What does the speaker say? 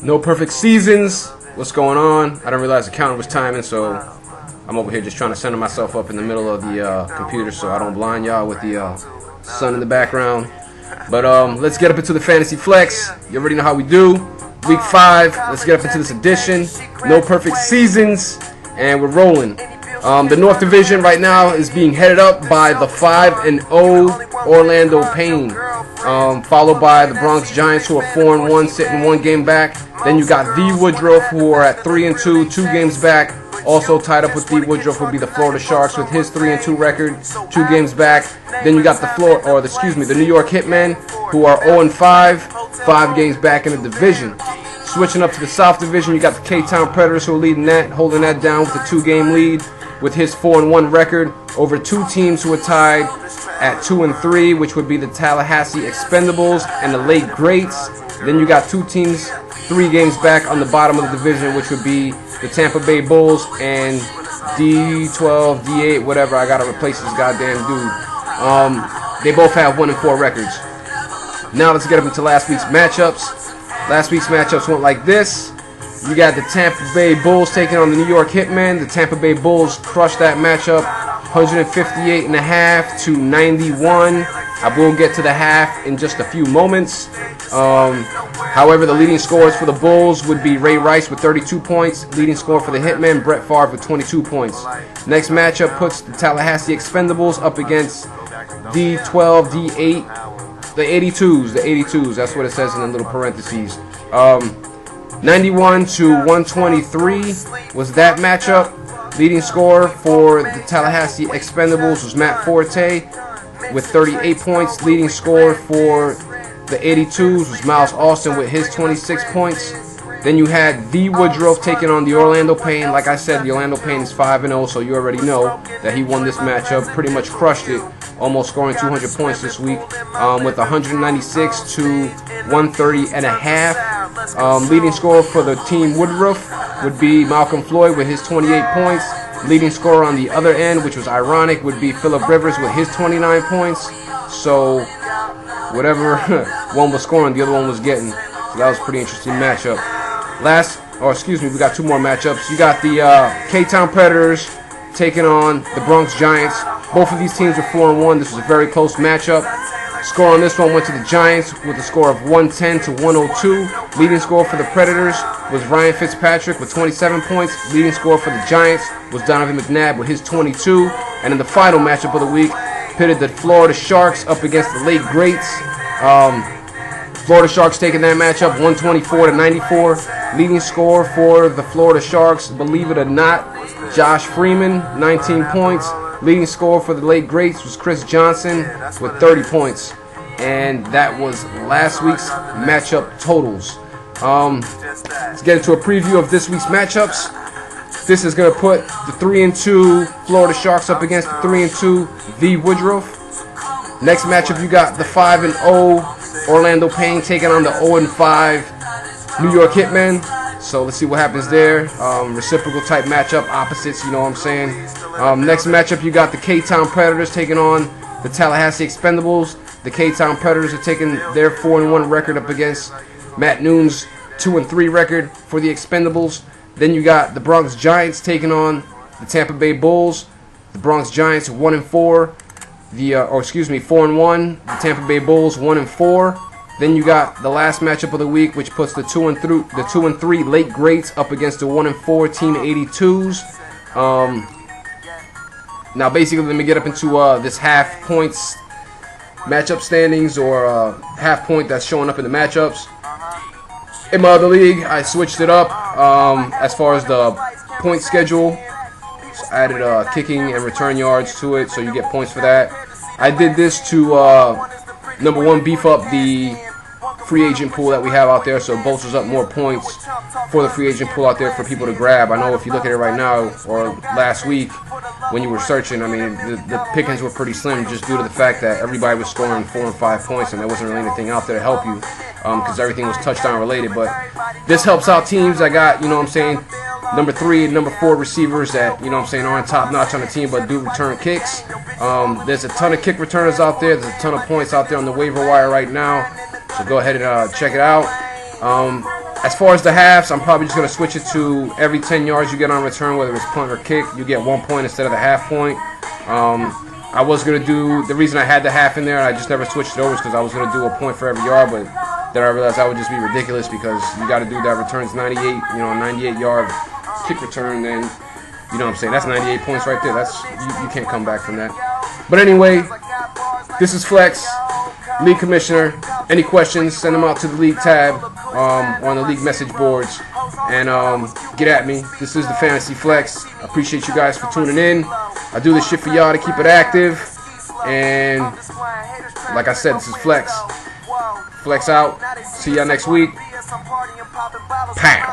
No perfect seasons. What's going on? I didn't realize the counter was timing, so I'm over here just trying to center myself up in the middle of the computer so I don't blind y'all with the sun in the background. But let's get up into the Fantasy Flex. You already know how we do. Week 5. Let's get up into this edition. No perfect seasons, and we're rolling. The North Division right now is being headed up by the 5-0 Orlando Pain, followed by the Bronx Giants, who are 4-1, sitting 1 game back. Then you got the Woodruff, who are at 3-2, 2 games back. Also tied up with the Woodruff will be the Florida Sharks with his 3-2 record, 2 games back. Then you got the New York Hitmen, who are 0-5, 5 games back in the division. Switching up to the South Division, you got the K-Town Predators, who are leading that, holding that down with a 2-game lead, with his 4-1 record over 2 teams who are tied at 2-3, which would be the Tallahassee Expendables and the Lake Greats. Then you got 2 teams 3 games back on the bottom of the division, which would be the Tampa Bay Bulls and D12, D8, whatever. I gotta replace this goddamn dude. They both have 1-4 records. Now let's get up into last week's matchups. Last week's matchups went like this. You got the Tampa Bay Bulls taking on the New York Hitmen. The Tampa Bay Bulls crushed that matchup, 158.5 to 91. I will get to the half in just a few moments. However, the leading scorers for the Bulls would be Ray Rice with 32 points. Leading scorer for the Hitmen, Brett Favre with 22 points. Next matchup puts the Tallahassee Expendables up against D12, D8, the 82s. That's what it says in the little parentheses. 91 to 123 was that matchup. Leading scorer for the Tallahassee Expendables was Matt Forte with 38 points. Leading scorer for the 82s was Miles Austin with his 26 points. Then you had the Woodruff taking on the Orlando Pain. Like I said, the Orlando Pain is 5-0, so you already know that he won this matchup. Pretty much crushed it, almost scoring 200 points this week with 196 to 130.5. Leading scorer for the team Woodruff would be Malcolm Floyd with his 28 points. Leading scorer on the other end, which was ironic, would be Phillip Rivers with his 29 points. So whatever one was scoring, the other one was getting. So that was a pretty interesting matchup. We got 2 more matchups. You got the K-Town Predators taking on the Bronx Giants. Both of these teams are 4-1. This was a very close matchup. Score on this one went to the Giants with a score of 110 to 102. Leading scorer for the Predators was Ryan Fitzpatrick with 27 points. Leading scorer for the Giants was Donovan McNabb with his 22. And in the final matchup of the week, pitted the Florida Sharks up against the Lake Greats. Florida Sharks taking that matchup 124 to 94. Leading scorer for the Florida Sharks, believe it or not, Josh Freeman, 19 points. Leading scorer for the Lake Greats was Chris Johnson with 30 points. And that was last week's matchup totals. Let's get into a preview of this week's matchups. This is going to put the 3-2 Florida Sharks up against the 3-2 the Woodruff. Next matchup, you got the 5-0 Orlando Pain taking on the 0-5 New York Hitmen. So let's see what happens there. Reciprocal type matchup, opposites, you know what I'm saying. Next matchup, you got the K-Town Predators taking on the Tallahassee Expendables. The K-Town Predators are taking their 4-1 record up against Matt Noon's 2-3 record for the Expendables. Then you got the Bronx Giants taking on the Tampa Bay Bulls. The Bronx Giants 1-4. 4-1. The Tampa Bay Bulls 1-4. Then you got the last matchup of the week, which puts the 2-3 Lake Greats up against the 1-4 Team 82s. Now, basically, let me get up into this half points matchup standings, or half point that's showing up in the matchups. In my other league, I switched it up as far as the point schedule. So I added kicking and return yards to it, so you get points for that. I did this to number 1, beef up the free agent pool that we have out there, so it bolsters up more points for the free agent pool out there for people to grab. I know if you look at it right now, or last week when you were searching, I mean, the pickings were pretty slim just due to the fact that everybody was scoring 4 and 5 points, and there wasn't really anything out there to help you because everything was touchdown related. But this helps out teams that got, you know what I'm saying, number 3 and number 4 receivers that, you know what I'm saying, aren't top notch on the team but do return kicks. There's a ton of kick returners out there. There's a ton of points out there on the waiver wire right now. So go ahead and check it out. As far as the halves, I'm probably just going to switch it to every 10 yards you get on return, whether it's punt or kick, you get 1 point instead of the half point. I was going to do, the reason I had the half in there, I just never switched it over, is because I was going to do a point for every yard, but then I realized that would just be ridiculous, because you got to do that returns 98, 98-yard kick return, then, you know what I'm saying, that's 98 points right there. That's, you can't come back from that. But anyway, this is Flex, League Commissioner. Any questions, send them out to the League tab on the League message boards, and get at me. This is the Fantasy Flex. I appreciate you guys for tuning in. I do this shit for y'all to keep it active, and like I said, this is Flex. Flex out. See y'all next week. Pow.